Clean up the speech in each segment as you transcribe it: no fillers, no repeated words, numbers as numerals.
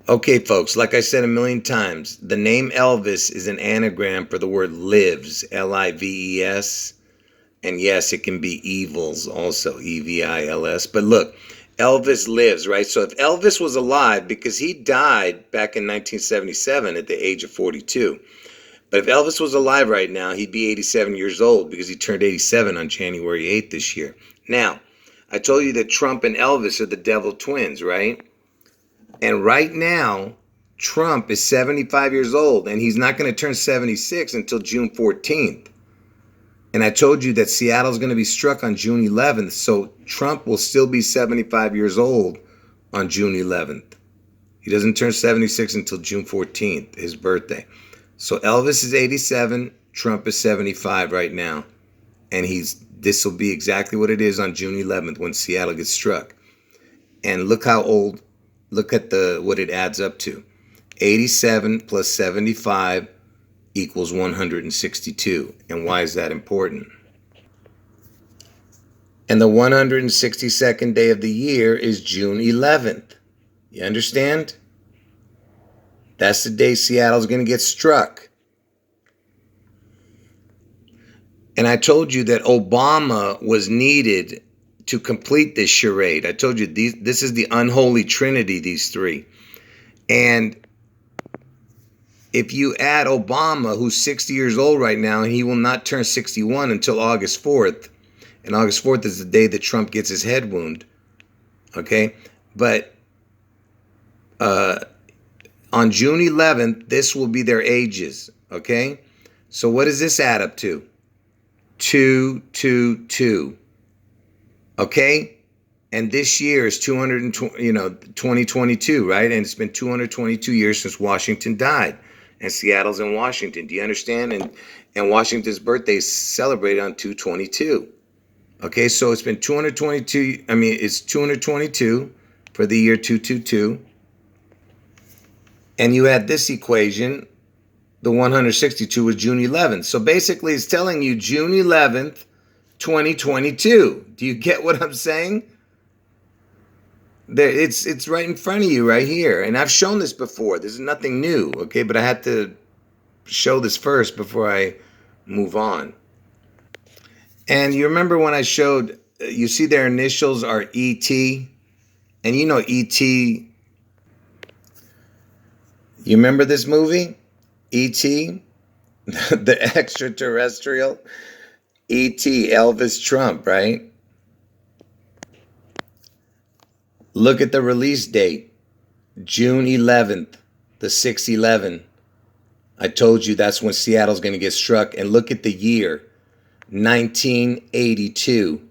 Okay, folks, like I said a million times, the name Elvis is an anagram for the word lives, Lives. And yes, it can be evils also, Evils. But look, Elvis lives, right? So if Elvis was alive, because he died back in 1977 at the age of 42. But if Elvis was alive right now, he'd be 87 years old because he turned 87 on January 8th this year. Now, I told you that Trump and Elvis are the devil twins, right? And right now, Trump is 75 years old, and he's not going to turn 76 until June 14th. And I told you that Seattle's going to be struck on June 11th, so Trump will still be 75 years old on June 11th. He doesn't turn 76 until June 14th, his birthday. So Elvis is 87, Trump is 75 right now. And this will be exactly what it is on June 11th when Seattle gets struck. And look how old, look at what it adds up to. 87 plus 75 equals 162. And why is that important? And the 162nd day of the year is June 11th. You understand? That's the day Seattle's going to get struck. And I told you that Obama was needed to complete this charade. I told you this is the unholy trinity, these three. And if you add Obama, who's 60 years old right now, and he will not turn 61 until August 4th, and August 4th is the day that Trump gets his head wound, okay? But on June 11th, this will be their ages, okay? So what does this add up to? 222, okay? And this year is 2022, right? And it's been 222 years since Washington died. And Seattle's in Washington. Do you understand? And Washington's birthday is celebrated on 222. Okay, so it's been 222. I mean, it's 222 for the year 222. And you add this equation, the 162 was June 11th. So basically, it's telling you June 11th, 2022. Do you get what I'm saying? There, it's right in front of you right here. And I've shown this before. This is nothing new, okay? But I had to show this first before I move on. And you remember when I showed, you see their initials are E.T.? And you know E.T., you remember this movie? E.T.? The extraterrestrial? E.T., Elvis Trump, right? Look at the release date, June 11th, the 6/11. I told you that's when Seattle's going to get struck. And look at the year, 1982.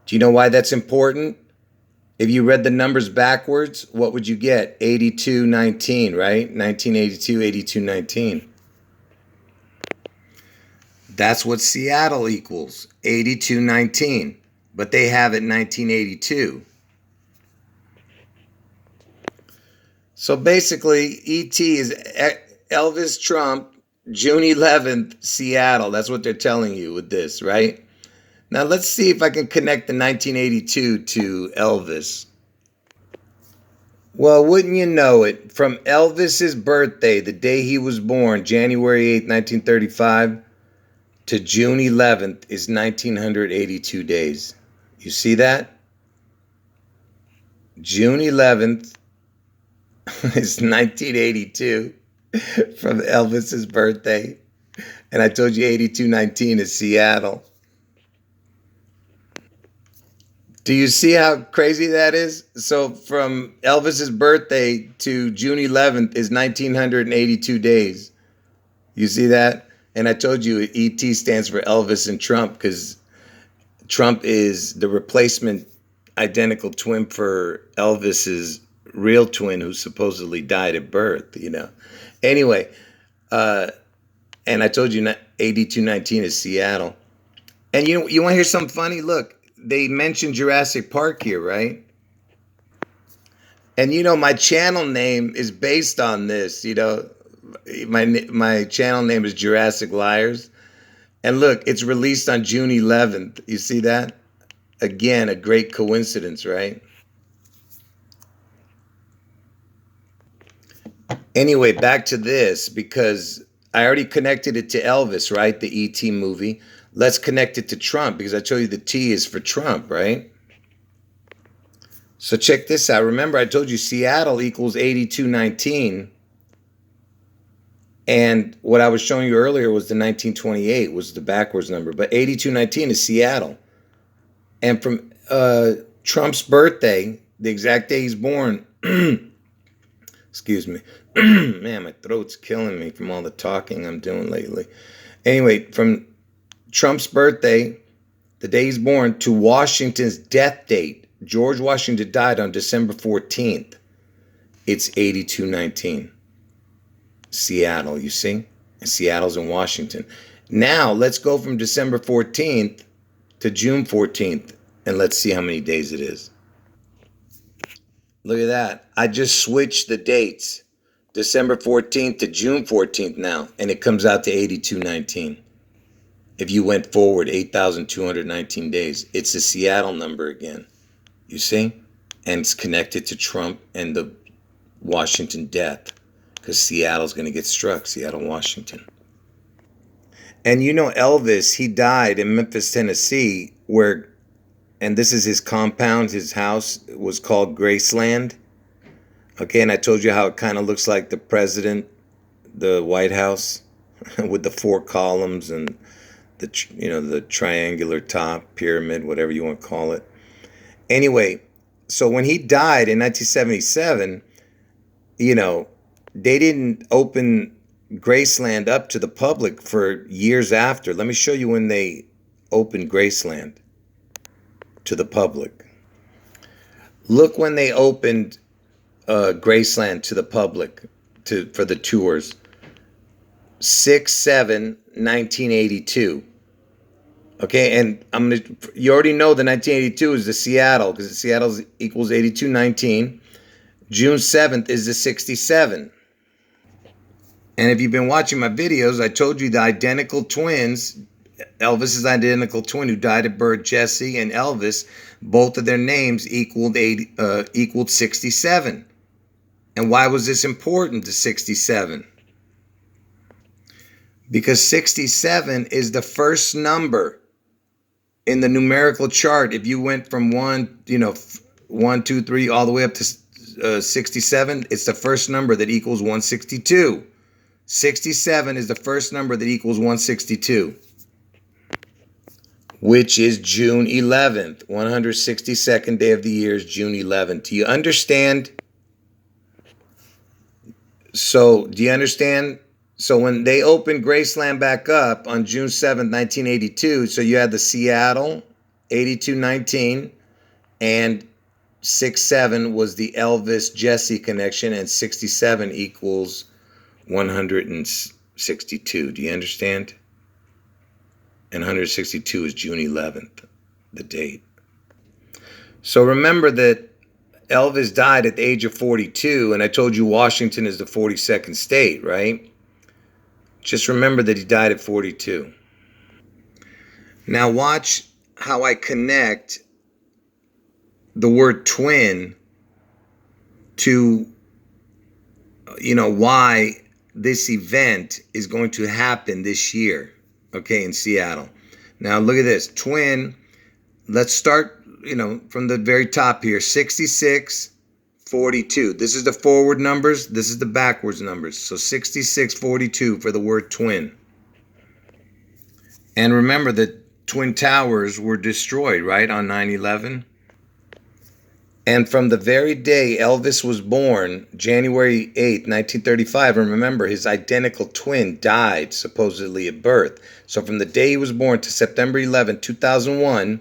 Do you know why that's important? If you read the numbers backwards, what would you get? 8219, right? 1982, 8219. That's what Seattle equals, 8219. But they have it 1982. So basically, E.T. is Elvis Trump, June 11th, Seattle. That's what they're telling you with this, right? Now let's see if I can connect the 1982 to Elvis. Well, wouldn't you know it, from Elvis's birthday, the day he was born, January 8th, 1935, to June 11th is 1982 days. You see that? June 11th is 1982 from Elvis's birthday. And I told you 8219 is Seattle. Do you see how crazy that is? So from Elvis's birthday to June 11th is 1982 days. You see that? And I told you ET stands for Elvis and Trump because Trump is the replacement identical twin for Elvis's real twin who supposedly died at birth, you know. Anyway, and I told you 8219 is Seattle. And you want to hear something funny? Look, they mentioned Jurassic Park here, right? And you know, my channel name is based on this, you know. My channel name is Jurassic Liars. And look, it's released on June 11th. You see that? Again, a great coincidence, right? Anyway, back to this because I already connected it to Elvis, right? The E.T. movie. Let's connect it to Trump because I told you the T is for Trump, right? So check this out. Remember, I told you Seattle equals 8219. And what I was showing you earlier was the 1928 was the backwards number. But 8219 is Seattle. And from Trump's birthday, the exact day he's born, excuse me. Man, my throat's killing me from all the talking I'm doing lately. Anyway, from Trump's birthday, the day he's born, to Washington's death date, George Washington died on December 14th. It's 8219. Seattle, you see? And Seattle's in Washington. Now, let's go from December 14th to June 14th, and let's see how many days it is. Look at that. I just switched the dates. December 14th to June 14th now, and it comes out to 8219. If you went forward 8,219 days, it's a Seattle number again. You see? And it's connected to Trump and the Washington death because Seattle's going to get struck, Seattle, Washington. And you know Elvis, he died in Memphis, Tennessee, where, and this is his compound, his house was called Graceland. Okay, and I told you how it kind of looks like the president, the White House, with the 4 columns and the triangular top, pyramid, whatever you want to call it. Anyway, so when he died in 1977, they didn't open Graceland up to the public for years after. Let me show you when they opened Graceland to the public. Look when they opened Graceland to the public for the tours. 6/7/1982. Okay, and you already know the 1982 is the Seattle because Seattle equals 8219. June 7th is the 67. And if you've been watching my videos, I told you the identical twins, Elvis's identical twin who died at birth, Jesse and Elvis, both of their names equaled 67. And why was this important to 67? Because 67 is the first number in the numerical chart. If you went from 1, 2, 3, all the way up to 67, it's the first number that equals 162. 67 is the first number that equals 162, which is June 11th. 162nd day of the year is June 11th. Do you understand? So, do you understand? So when they opened Graceland back up on June 7th, 1982, so you had the Seattle, 8219, and 67 was the Elvis Jesse connection, and 67 equals 162. Do you understand? And 162 is June 11th, the date. So remember that Elvis died at the age of 42, and I told you Washington is the 42nd state, right? Just remember that he died at 42. Now watch how I connect the word twin to, why this event is going to happen this year, okay, in Seattle. Now look at this. Twin, let's start, from the very top here. 66, 42. This is the forward numbers. This is the backwards numbers. So 6642 for the word twin. And remember that Twin Towers were destroyed, right, on 9/11? And from the very day Elvis was born, January 8th, 1935, and remember his identical twin died supposedly at birth. So from the day he was born to September 11th, 2001,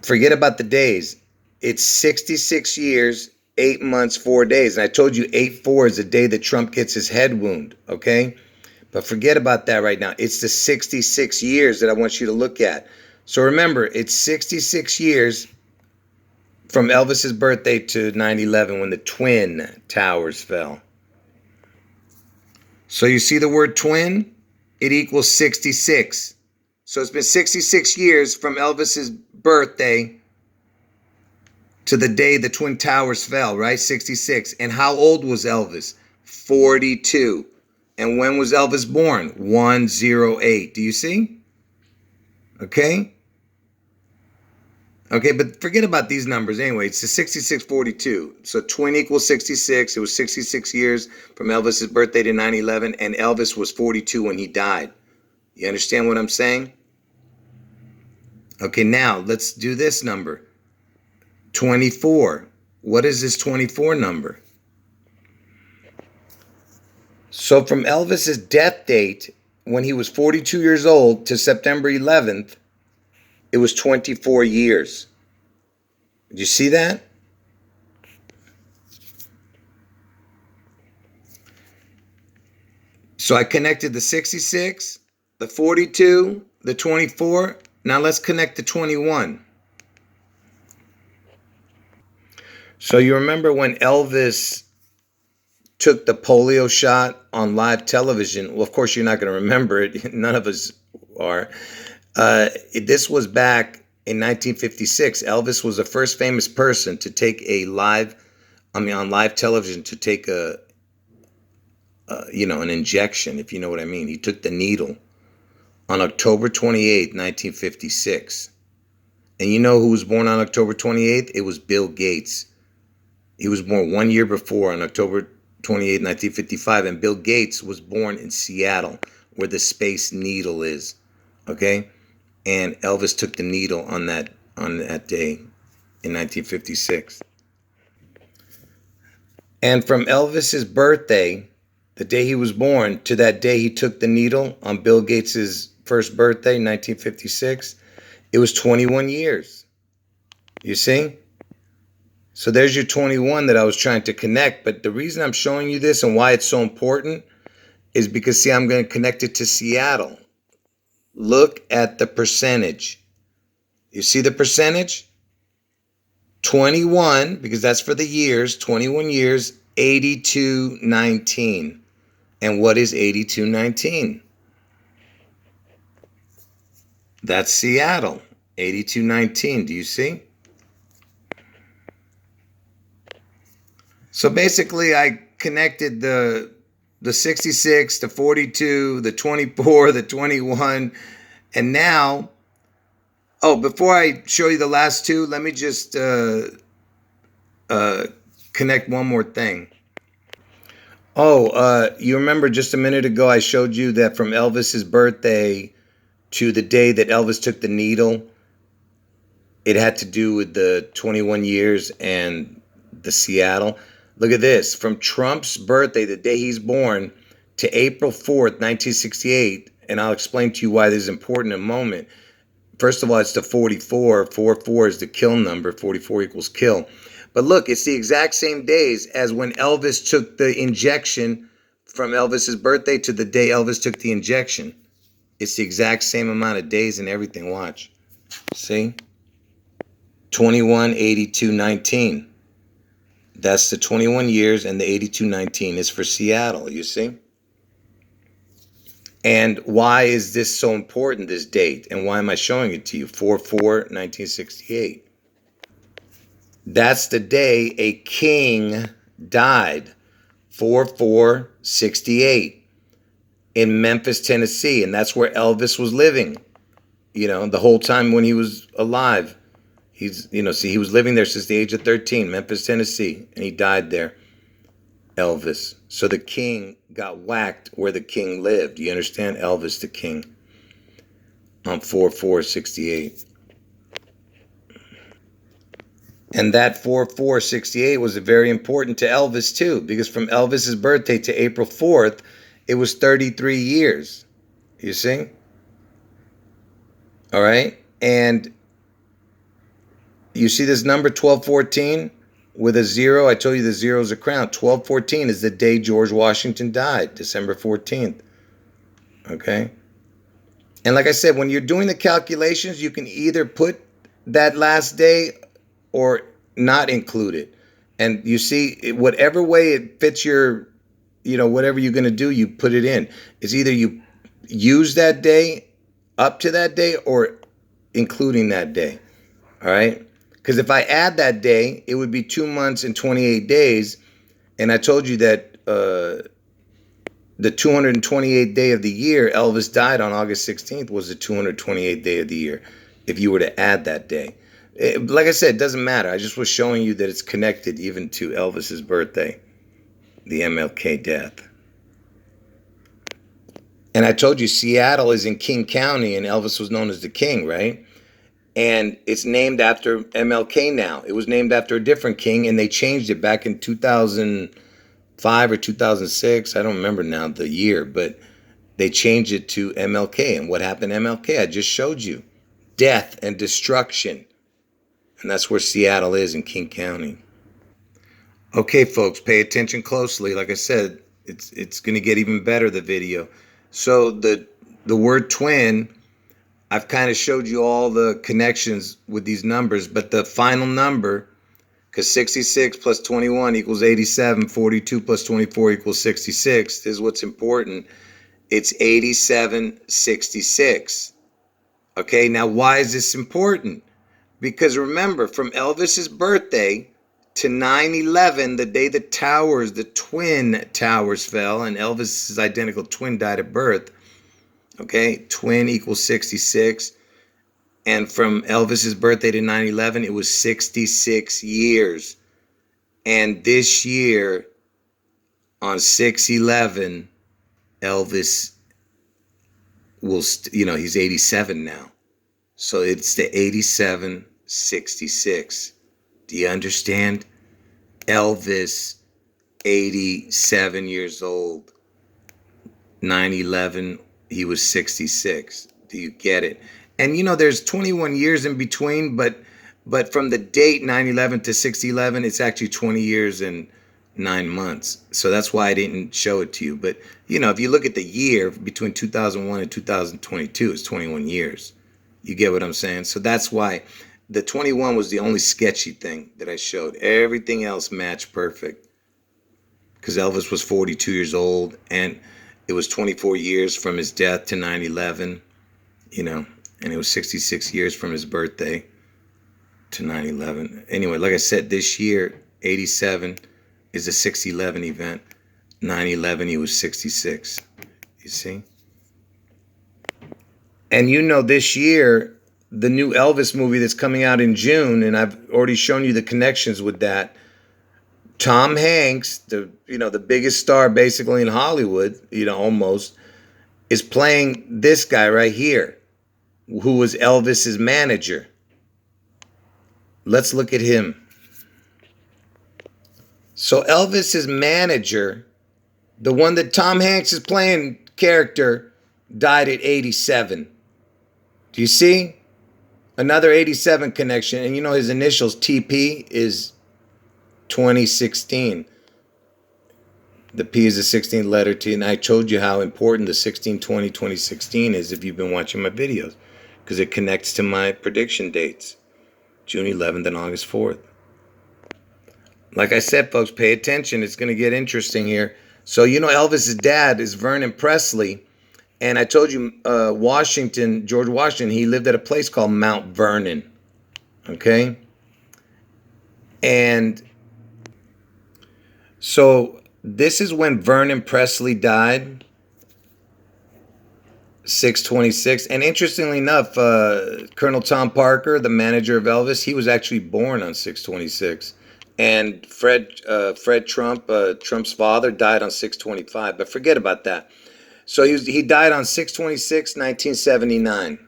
forget about the days. It's 66 years, 8 months, 4 days. And I told you 8/4 is the day that Trump gets his head wound, okay? But forget about that right now. It's the 66 years that I want you to look at. So remember, it's 66 years from Elvis's birthday to 9/11 when the Twin Towers fell. So you see the word twin? It equals 66. So it's been 66 years from Elvis's birthday to the day the Twin Towers fell, right? 66. And how old was Elvis? 42. And when was Elvis born? 108. Do you see? Okay? Okay, but forget about these numbers anyway. It's the 6642. So twin equals 66. It was 66 years from Elvis's birthday to 9/11, and Elvis was 42 when he died. You understand what I'm saying? Okay, now let's do this number. 24. What is this 24 number? So from Elvis's death date, when he was 42 years old, to September 11th, it was 24 years. Did you see that? So I connected the 66, the 42, the 24. Now let's connect the 21. So you remember when Elvis took the polio shot on live television? Well, of course, you're not going to remember it. None of us are. This was back in 1956. Elvis was the first famous person to take on live television, to take an injection, if you know what I mean. He took the needle on October 28th, 1956. And you know who was born on October 28th? It was Bill Gates. He was born 1 year before, on October 28th, 1955. And Bill Gates was born in Seattle, where the Space Needle is. Okay? And Elvis took the needle on that day in 1956. And from Elvis's birthday, the day he was born, to that day he took the needle on Bill Gates's first birthday, 1956, it was 21 years. You see? So there's your 21 that I was trying to connect. But the reason I'm showing you this and why it's so important is because, see, I'm going to connect it to Seattle. Look at the percentage. You see the percentage? 21, because that's for the years, 21 years, 8219. And what is 8219? That's Seattle, 8219. Do you see? So basically, I connected the 66, the 42, the 24, the 21, and now, before I show you the last two, let me just connect one more thing. You remember just a minute ago I showed you that from Elvis's birthday to the day that Elvis took the needle, it had to do with the 21 years and the Seattle. Look at this. From Trump's birthday, the day he's born, to April 4th, 1968, and I'll explain to you why this is important in a moment. First of all, it's the 44. 44 is the kill number. 44 equals kill. But look, it's the exact same days as when Elvis took the injection, from Elvis's birthday to the day Elvis took the injection. It's the exact same amount of days and everything. Watch. See? 21, 82, 19. That's the 21 years, and the 8219 is for Seattle, you see? And why is this so important, this date? And why am I showing it to you? 4/4/1968. That's the day a king died. 4/4/68 in Memphis, Tennessee. And that's where Elvis was living, the whole time when he was alive. He was living there since the age of 13, Memphis, Tennessee, and he died there, Elvis. So the king got whacked where the king lived. You understand? Elvis the king on 4/4/68. And that 4/4/68 was very important to Elvis too, because from Elvis's birthday to April 4th, it was 33 years. You see? All right? And you see this number 1214 with a 0? I told you the 0 is a crown. 1214 is the day George Washington died, December 14th. Okay? And like I said, when you're doing the calculations, you can either put that last day or not include it. And you see, whatever way it fits your, whatever you're going to do, you put it in. It's either you use that day up to that day or including that day. All right? Because if I add that day, it would be 2 months and 28 days. And I told you that the 228th day of the year, Elvis died on August 16th, was the 228th day of the year, if you were to add that day. Like I said, it doesn't matter. I just was showing you that it's connected even to Elvis's birthday, the MLK death. And I told you Seattle is in King County, and Elvis was known as the King, right? And it's named after MLK now. It was named after a different king, and they changed it back in 2005 or 2006. I don't remember now the year, but they changed it to MLK. And what happened to MLK? I just showed you. Death and destruction. And that's where Seattle is, in King County. Okay, folks, pay attention closely. Like I said, it's going to get even better, the video. So the word twin, I've kind of showed you all the connections with these numbers, but the final number, because 66 plus 21 equals 87, 42 plus 24 equals 66, this is what's important. It's 8766. Okay, now why is this important? Because remember, from Elvis's birthday to 9/11, the day the towers, the twin towers fell, and Elvis's identical twin died at birth. Okay, twin equals 66. And from Elvis's birthday to 9/11, it was 66 years. And this year, on 6/11, Elvis will, he's 87 now. So it's the 8766. Do you understand? Elvis, 87 years old. 9/11, he was 66. Do you get it? And there's 21 years in between, but from the date 9/11 to 6/11, it's actually 20 years and 9 months. So that's why I didn't show it to you. But if you look at the year between 2001 and 2022, it's 21 years. You get what I'm saying? So that's why the 21 was the only sketchy thing that I showed. Everything else matched perfect. Because Elvis was 42 years old, and it was 24 years from his death to 9/11, and it was 66 years from his birthday to 9/11. Anyway, like I said, this year, 87 is a 6/11 event. 9/11, he was 66. You see? And this year, the new Elvis movie that's coming out in June, and I've already shown you the connections with that. Tom Hanks, the biggest star basically in Hollywood, almost, is playing this guy right here, who was Elvis's manager. Let's look at him. So Elvis's manager, the one that Tom Hanks is playing character, died at 87. Do you see? Another 87 connection. And his initials, TP, is 2016. The P is the 16th letter T, and I told you how important the 16/20/2016 is if you've been watching my videos, because it connects to my prediction dates, June 11th and August 4th. Like I said, folks, pay attention. It's going to get interesting here. So Elvis's dad is Vernon Presley, and I told you George Washington, he lived at a place called Mount Vernon. Okay? And so this is when Vernon Presley died, 6/26. And interestingly enough, Colonel Tom Parker, the manager of Elvis, he was actually born on 6/26. And Fred Trump, Trump's father, died on 6/25. But forget about that. So he died on 6/26, 1979.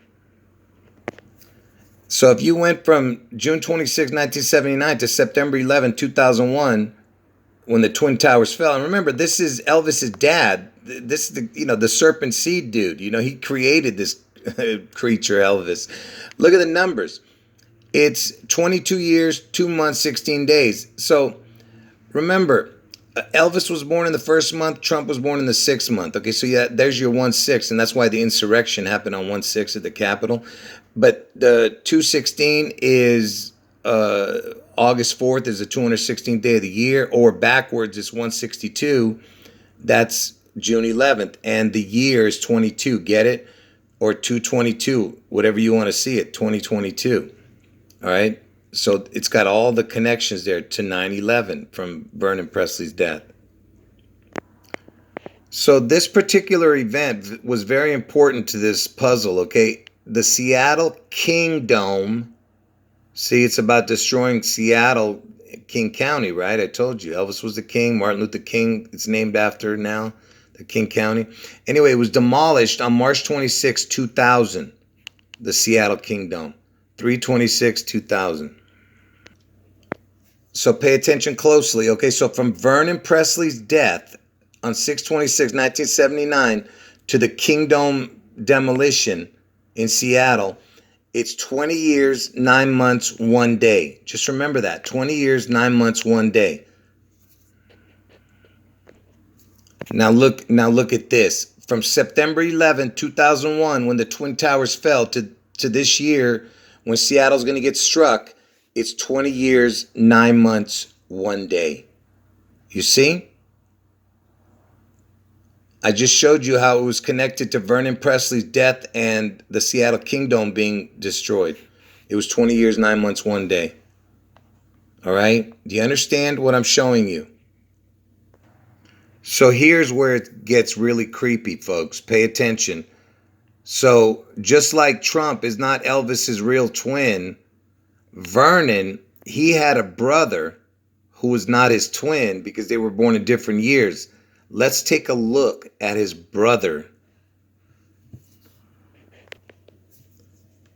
So if you went from June 26, 1979 to September 11, 2001, when the Twin Towers fell, and remember, this is Elvis's dad. This is the serpent seed dude. He created this creature, Elvis. Look at the numbers. It's 22 years, 2 months, 16 days. So remember, Elvis was born in the first month. Trump was born in the 6th month. Okay, so yeah, there's your 1/6, and that's why the insurrection happened on 1/6 at the Capitol. But the 2/16 is August 4th is the 216th day of the year, or backwards it's 162. That's June 11th, and the year is 22. Get it? Or 222, whatever you want to see it. 2022. All right. So it's got all the connections there to 9/11 from Vernon Presley's death. So this particular event was very important to this puzzle, okay? The Seattle Kingdom. See, it's about destroying Seattle, King County, right? I told you. Elvis was the king. Martin Luther King, it's named after now, the King County. Anyway, it was demolished on March 26, 2000, the Seattle Kingdom. 3/26, 2000. So pay attention closely. Okay, so from Vernon Presley's death on 6/26, 1979 to the Kingdom demolition in Seattle, it's 20 years, 9 months, 1 day. Just remember that. 20 years, 9 months, 1 day. Now look at this. From September 11, 2001, when the Twin Towers fell, to this year when Seattle's going to get struck, it's 20 years, 9 months, 1 day. You see? I just showed you how it was connected to Vernon Presley's death and the Seattle Kingdom being destroyed. It was 20 years, 9 months, 1 day. All right? Do you understand what I'm showing you? So here's where it gets really creepy, folks. Pay attention. So just like Trump is not Elvis's real twin, Vernon, he had a brother who was not his twin because they were born in different years. Let's take a look at his brother.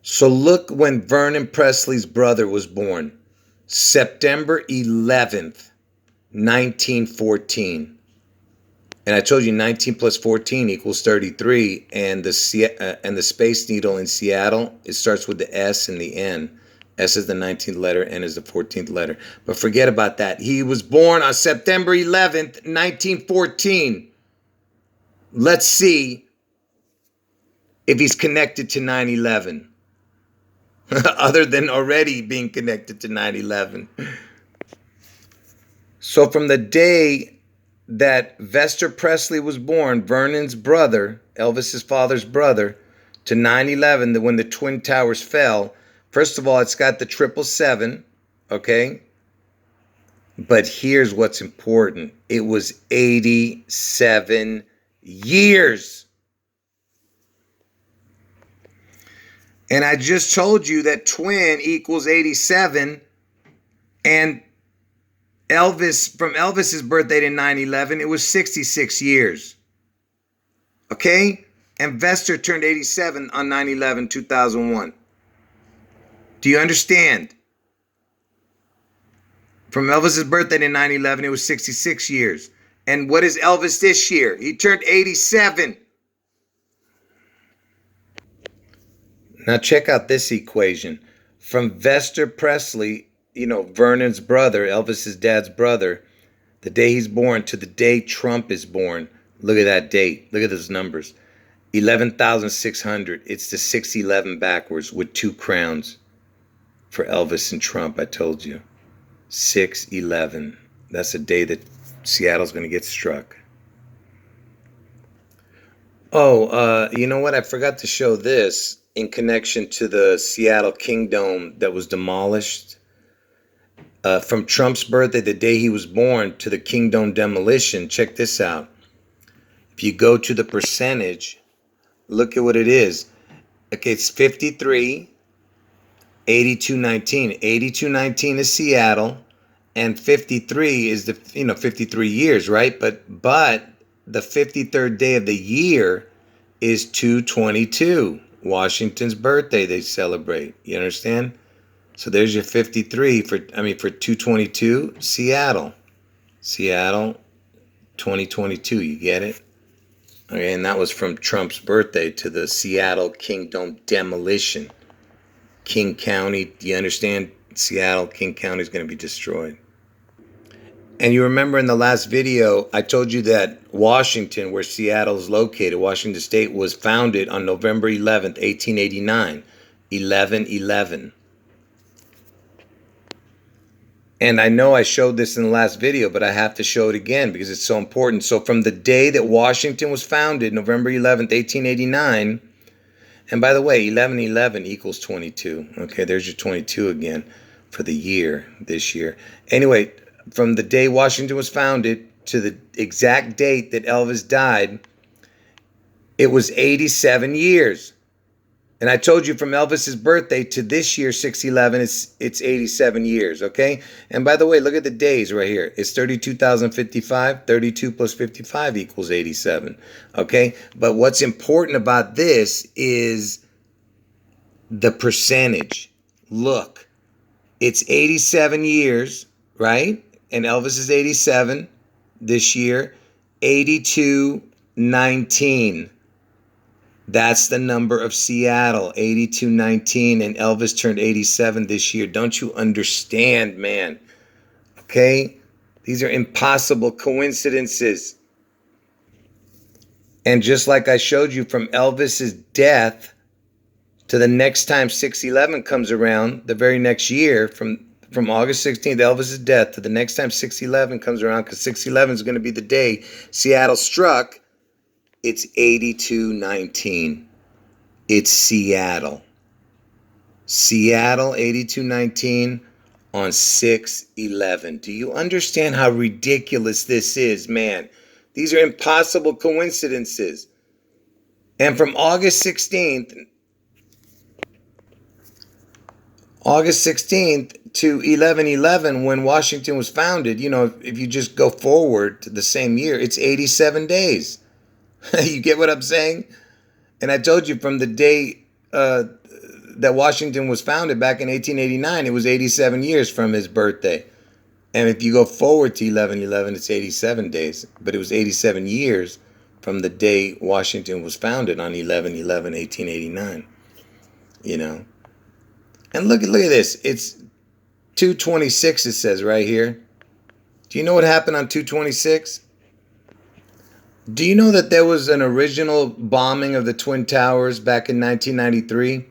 So look when Vernon Presley's brother was born. September 11th, 1914. And I told you 19 plus 14 equals 33. And the Space Needle in Seattle, it starts with the S and the N. S is the 19th letter, N is the 14th letter. But forget about that. He was born on September 11th, 1914. Let's see if he's connected to 9/11. Other than already being connected to 9/11. So from the day that Vester Presley was born, Vernon's brother, Elvis's father's brother, to 9/11, when the Twin Towers fell, first of all, it's got the 777, okay? But here's what's important. It was 87 years. And I just told you that twin equals 87, and Elvis, from Elvis's birthday to 9/11, it was 66 years. Okay? And Vester turned 87 on 9/11, 2001. Do you understand? From Elvis's birthday to 9/11, it was 66 years. And what is Elvis this year? He turned 87. Now check out this equation. From Vester Presley, Vernon's brother, Elvis's dad's brother, the day he's born to the day Trump is born. Look at that date. Look at those numbers. 11,600. It's the 611 backwards with 2 crowns for Elvis and Trump, I told you. 611. That's the day that Seattle's going to get struck. Oh, you know what? I forgot to show this in connection to the Seattle Kingdom that was demolished. From Trump's birthday, the day he was born, to the Kingdom demolition, check this out. If you go to the percentage, look at what it is. Okay, it's 53, 8219. 8219 is Seattle, and 53 is the 53 years, right? But the 53rd day of the year is 2/22. Washington's birthday they celebrate. You understand? So there's your 53 for 2/22, Seattle. Seattle 2022, you get it? Okay, and that was from Trump's birthday to the Seattle Kingdom demolition. King County, do you understand? Seattle, King County is going to be destroyed. And you remember in the last video, I told you that Washington, where Seattle is located, Washington State, was founded on November 11th, 1889. 11/11. And I know I showed this in the last video, but I have to show it again because it's so important. So from the day that Washington was founded, November 11th, 1889, and by the way, 11/11 equals 22. Okay, there's your 22 again for the year, this year. Anyway, from the day Washington was founded, to the exact date that Elvis died, it was 87 years. And I told you from Elvis's birthday to this year, 6/11, it's 87 years, okay? And by the way, look at the days right here. It's 32,055. 32 plus 55 equals 87, okay? But what's important about this is the percentage. Look, it's 87 years, right? And Elvis is 87 this year. 8219. That's the number of Seattle, 8219, and Elvis turned 87 this year. Don't you understand, man? Okay? These are impossible coincidences. And just like I showed you, from Elvis's death to the next time 6/11 comes around, the very next year, from August 16th, Elvis's death, to the next time 6/11 comes around, because 6/11 is going to be the day Seattle struck, it's 8219. It's Seattle. Seattle, 8219 on 6/11. Do you understand how ridiculous this is, man? These are impossible coincidences. And from August 16th to 11/11, when Washington was founded, you know, if you just go forward to the same year, it's 87 days. You get what I'm saying? And I told you from the day that Washington was founded back in 1889, it was 87 years from his birthday. And if you go forward to 11/11, it's 87 days. But it was 87 years from the day Washington was founded on 11/11/1889. You know? And look at this. It's 226, it says right here. Do you know what happened on 226? Do you know that there was an original bombing of the Twin Towers back in 1993?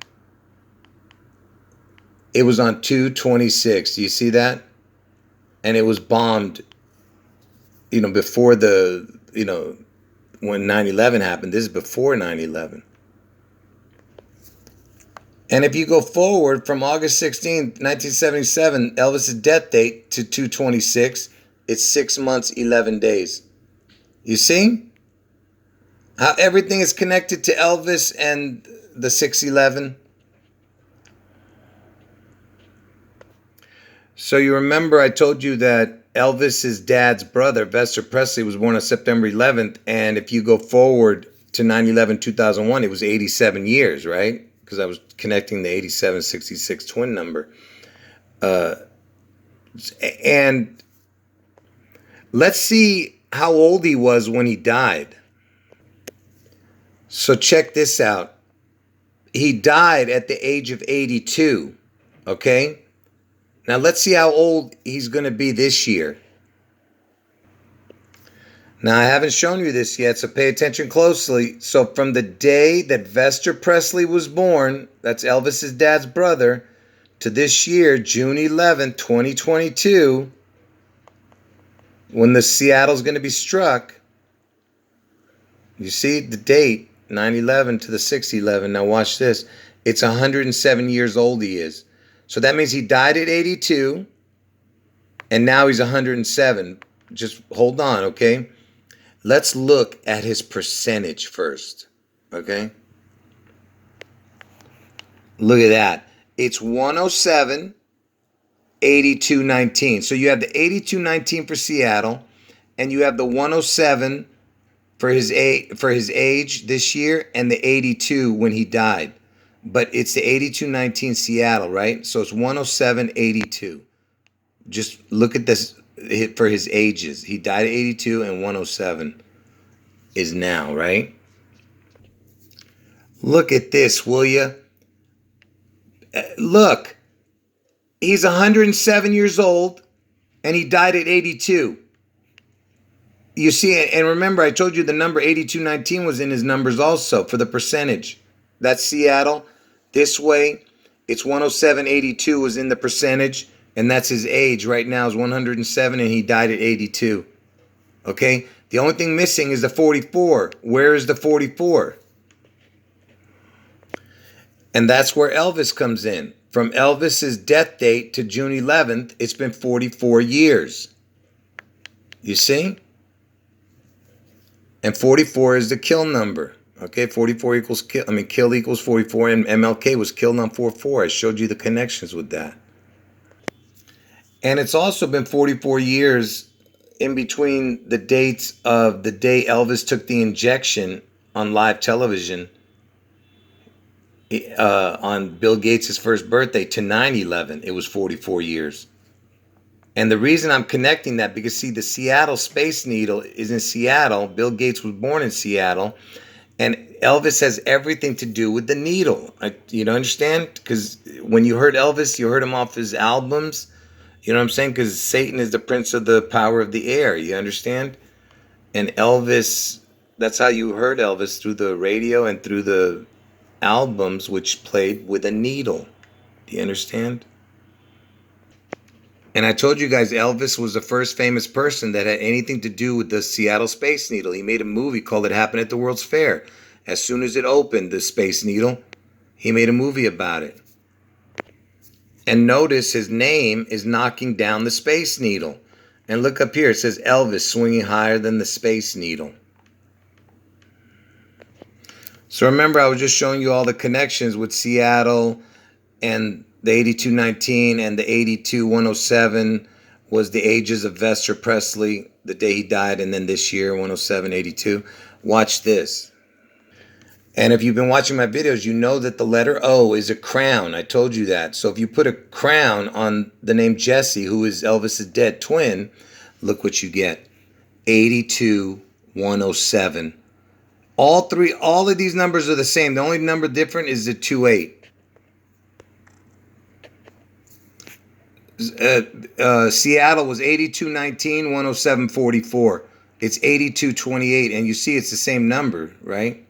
It was on 226. Do you see that? And it was bombed, you know, before the, you know, when 9/11 happened. This is before 9/11. And if you go forward from August 16th, 1977, Elvis's death date, to 226, it's 6 months, 11 days. You see how everything is connected to Elvis and the 6/11? So you remember I told you that Elvis's dad's brother, Vester Presley, was born on September 11th. And if you go forward to 9/11/2001, it was 87 years, right? Because I was connecting the 8766 twin number. And let's see how old he was when he died. So check this out. He died at the age of 82, okay? Now let's see how old he's going to be this year. Now I haven't shown you this yet, so pay attention closely. So from the day that Vester Presley was born, that's Elvis's dad's brother, to this year, June 11th, 2022, when the Seattle's going to be struck, you see the date, 9/11 to the 6/11. Now watch this. It's 107 years old he is. So that means he died at 82, and now he's 107. Just hold on, okay? Let's look at his percentage first, okay? Look at that. It's 107, 8219. So you have the 8219 for Seattle, and you have the 107 for his age this year, and the 82 when he died. But it's the 8219 Seattle, right? So it's 10782. Just look at this for his ages. He died at 82, and 107 is now, right? Look at this, will you? Look, he's 107 years old, and he died at 82. You see, and remember, I told you the number 8219 was in his numbers also for the percentage. That's Seattle. This way, it's 10782 was in the percentage, and that's his age. Right now is 107, and he died at 82. Okay? The only thing missing is the 44. Where is the 44? And that's where Elvis comes in. From Elvis's death date to June 11th, it's been 44 years. You see? And 44 is the kill number. Okay, 44 equals kill. I mean, kill equals 44, and MLK was killed on 44. I showed you the connections with that. And it's also been 44 years in between the dates of the day Elvis took the injection on live television on Bill Gates' first birthday to 9/11. It was 44 years. And the reason I'm connecting that, because see, the Seattle Space Needle is in Seattle. Bill Gates was born in Seattle. And Elvis has everything to do with the needle. You don't understand? Because when you heard Elvis, you heard him off his albums. You know what I'm saying? Because Satan is the prince of the power of the air. You understand? And Elvis, that's how you heard Elvis, through the radio and through the albums, which played with a needle. Do you understand? And I told you guys, Elvis was the first famous person that had anything to do with the Seattle Space Needle. He made a movie called It Happened at the World's Fair. As soon as it opened, the Space Needle, he made a movie about it. And notice his name is knocking down the Space Needle. And look up here, it says Elvis swinging higher than the Space Needle. So remember, I was just showing you all the connections with Seattle, and the 8219 and the 82107 was the ages of Vester Presley, the day he died, and then this year, 107, 82. Watch this. And if you've been watching my videos, you know that the letter O is a crown. I told you that. So if you put a crown on the name Jesse, who is Elvis's dead twin, look what you get. 82107. All of these numbers are the same. The only number different is the 28. Seattle was 8219, 10744. It's 8228, and you see it's the same number, right?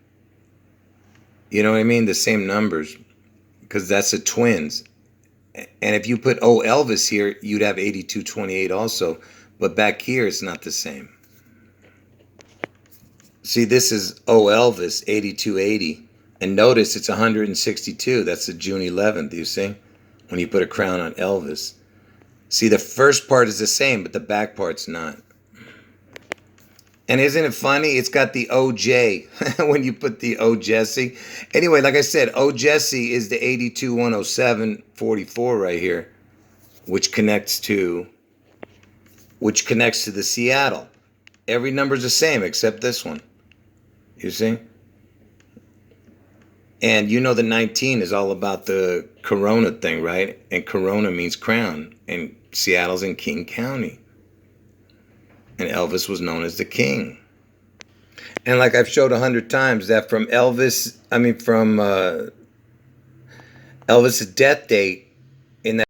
You know what I mean? The same numbers, because that's the twins. And if you put O Elvis here, you'd have 8228 also. But back here, it's not the same. See, this is O Elvis, 8280. And notice it's 162. That's the June 11th, you see? When you put a crown on Elvis. See, the first part is the same, but the back part's not. And isn't it funny? It's got the OJ when you put the O Jesse. Anyway, like I said, O Jesse is the 8210744 right here, which connects to the Seattle. Every number's the same except this one. You see? And you know the 19 is all about the Corona thing, right? And Corona means crown. And Seattle's in King County. And Elvis was known as the king. And like I've showed 100 times, that from Elvis's death date